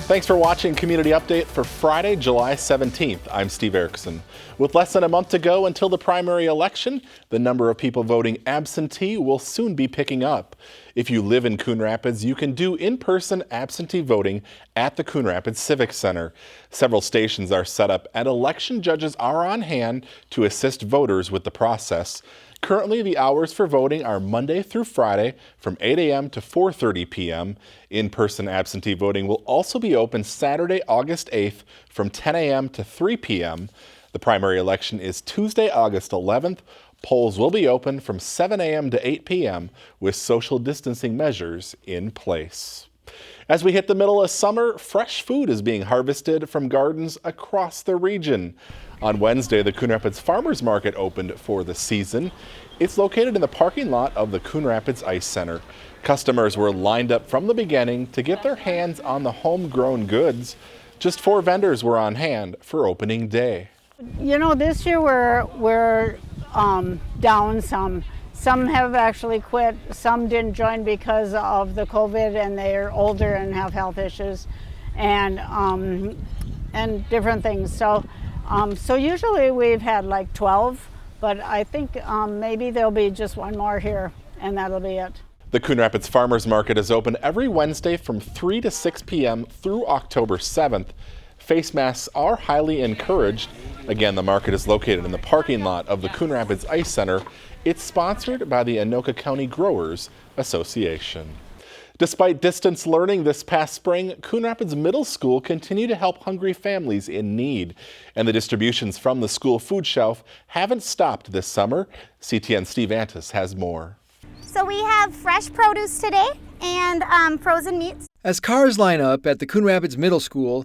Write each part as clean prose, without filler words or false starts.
Thanks for watching Community Update for Friday, July 17th. I'm Steve Erickson. With less than a month to go until the primary election, the number of people voting absentee will soon be picking up. If you live in Coon Rapids, you can do in-person absentee voting at the Coon Rapids Civic Center. Several stations are set up and election judges are on hand to assist voters with the process. Currently, the hours for voting are Monday through Friday from 8 a.m. to 4:30 p.m. In-person absentee voting will also be open Saturday, August 8th from 10 a.m. to 3 p.m. The primary election is Tuesday, August 11th. Polls will be open from 7 a.m. to 8 p.m. with social distancing measures in place. As we hit the middle of summer, fresh food is being harvested from gardens across the region. On Wednesday, the Coon Rapids Farmers Market opened for the season. It's located in the parking lot of the Coon Rapids Ice Center. Customers were lined up from the beginning to get their hands on the homegrown goods. Just 4 vendors were on hand for opening day. You know, this year we're down some. Some have actually quit. Some didn't join because of the COVID and they're older and have health issues and different things. So usually we've had like 12, but I think maybe there'll be just one more here and that'll be it. The Coon Rapids Farmers Market is open every Wednesday from 3 to 6 p.m. through October 7th. Face masks are highly encouraged. Again, the market is located in the parking lot of the Coon Rapids Ice Center. It's sponsored by the Anoka County Growers Association. Despite distance learning this past spring, Coon Rapids Middle School continued to help hungry families in need. And the distributions from the school food shelf haven't stopped this summer. CTN Steve Antis has more. So we have fresh produce today and frozen meats. As cars line up at the Coon Rapids Middle School,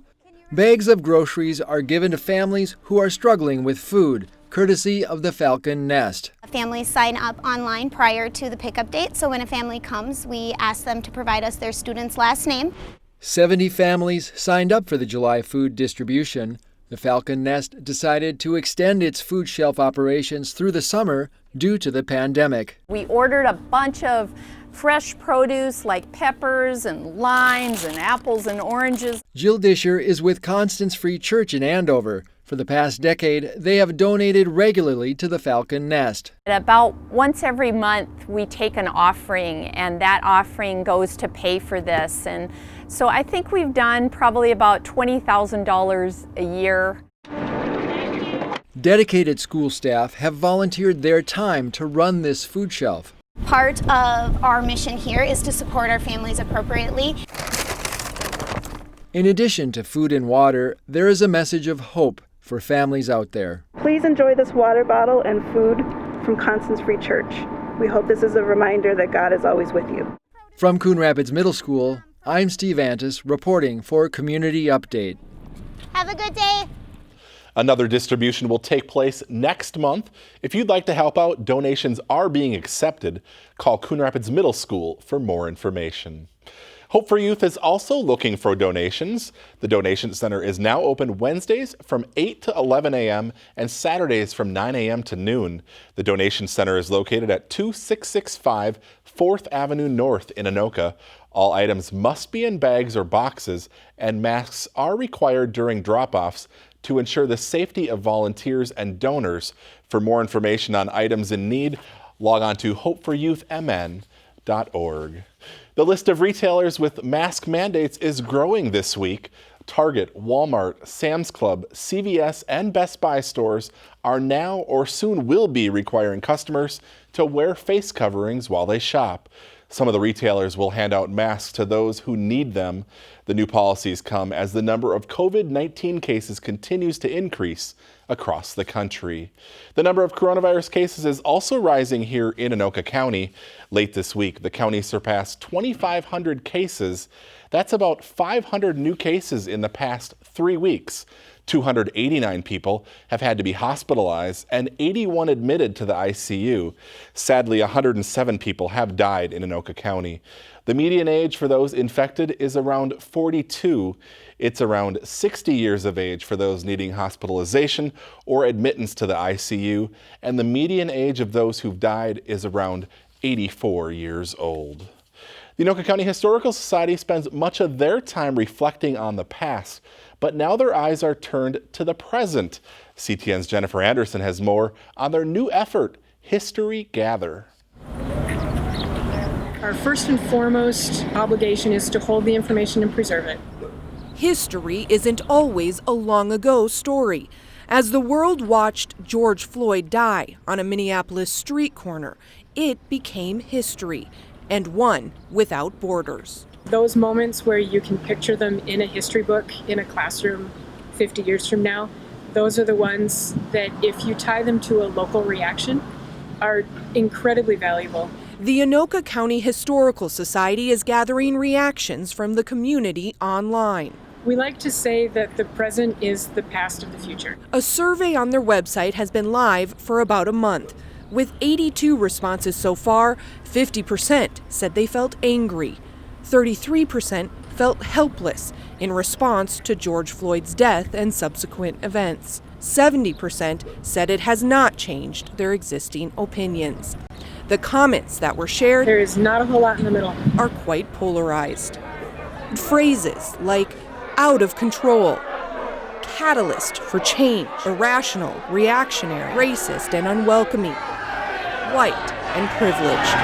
bags of groceries are given to families who are struggling with food, courtesy of the Falcon Nest. Families sign up online prior to the pickup date, so when a family comes, we ask them to provide us their student's last name. 70 families signed up for the July food distribution. The Falcon Nest decided to extend its food shelf operations through the summer due to the pandemic. We ordered a bunch of fresh produce like peppers and limes and apples and oranges. Jill Disher is with Constance Free Church in Andover. For the past decade, they have donated regularly to the Falcon Nest. About once every month, we take an offering, and that offering goes to pay for this. And so I think we've done probably about $20,000 a year. Dedicated school staff have volunteered their time to run this food shelf. Part of our mission here is to support our families appropriately. In addition to food and water, there is a message of hope for families out there. Please enjoy this water bottle and food from Constance Free Church. We hope this is a reminder that God is always with you. From Coon Rapids Middle School, I'm Steve Antis reporting for Community Update. Have a good day. Another distribution will take place next month. If you'd like to help out, donations are being accepted. Call Coon Rapids Middle School for more information. Hope for Youth is also looking for donations. The donation center is now open Wednesdays from 8 to 11 a.m. and Saturdays from 9 a.m. to noon. The donation center is located at 2665 4th Avenue North in Anoka. All items must be in bags or boxes, and masks are required during drop-offs to ensure the safety of volunteers and donors. For more information on items in need, log on to hopeforyouthmn.org. The list of retailers with mask mandates is growing this week. Target, Walmart, Sam's Club, CVS, and Best Buy stores are now or soon will be requiring customers to wear face coverings while they shop. Some of the retailers will hand out masks to those who need them. The new policies come as the number of COVID-19 cases continues to increase across the country. The number of coronavirus cases is also rising here in Anoka County. Late this week, the county surpassed 2,500 cases. That's about 500 new cases in the past 3 weeks. 289 people have had to be hospitalized and 81 admitted to the ICU. Sadly, 107 people have died in Anoka County. The median age for those infected is around 42. It's around 60 years of age for those needing hospitalization or admittance to the ICU, and the median age of those who've died is around 84 years old. The Anoka County Historical Society spends much of their time reflecting on the past, but now their eyes are turned to the present. CTN's Jennifer Anderson has more on their new effort, History Gather. Our first and foremost obligation is to hold the information and preserve it. History isn't always a long ago story. As the world watched George Floyd die on a Minneapolis street corner, it became history, and one without borders. Those moments where you can picture them in a history book in a classroom 50 years from now, those are the ones that, if you tie them to a local reaction, are incredibly valuable. The Anoka County Historical Society is gathering reactions from the community online. We like to say that the present is the past of the future. A survey on their website has been live for about a month. With 82 responses so far, 50% said they felt angry. 33% felt helpless in response to George Floyd's death and subsequent events. 70% said it has not changed their existing opinions. The comments that were shared, there is not a whole lot in the middle, are quite polarized. Phrases like out of control, catalyst for change, irrational, reactionary, racist, and unwelcoming, white and privileged.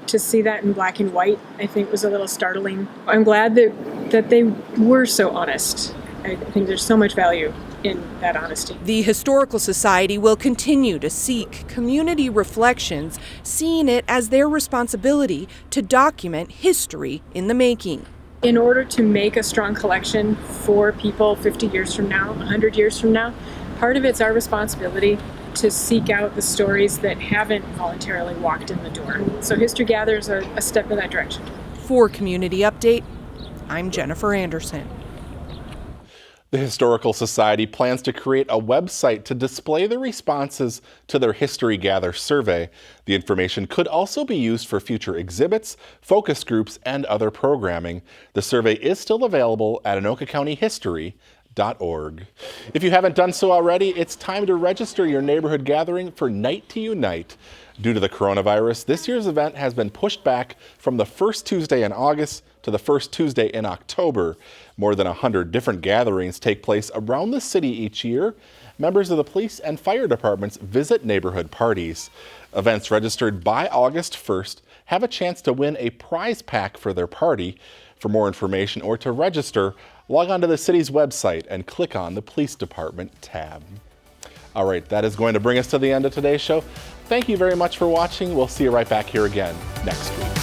To see that in black and white, I think, was a little startling. I'm glad that they were so honest. I think there's so much value in that honesty. The Historical Society will continue to seek community reflections, seeing it as their responsibility to document history in the making. In order to make a strong collection for people 50 years from now, 100 years from now, part of it's our responsibility to seek out the stories that haven't voluntarily walked in the door. So History Gathers are a step in that direction. For Community Update, I'm Jennifer Anderson. The Historical Society plans to create a website to display the responses to their History Gather survey. The information could also be used for future exhibits, focus groups, and other programming. The survey is still available at anokacountyhistory.org. If you haven't done so already, it's time to register your neighborhood gathering for Night to Unite. Due to the coronavirus, this year's event has been pushed back from the first Tuesday in August to the first Tuesday in October. More than 100 different gatherings take place around the city each year. Members of the police and fire departments visit neighborhood parties. Events registered by August 1st have a chance to win a prize pack for their party. For more information or to register, log on to the city's website and click on the Police Department tab. All right, that is going to bring us to the end of today's show. Thank you very much for watching. We'll see you right back here again next week.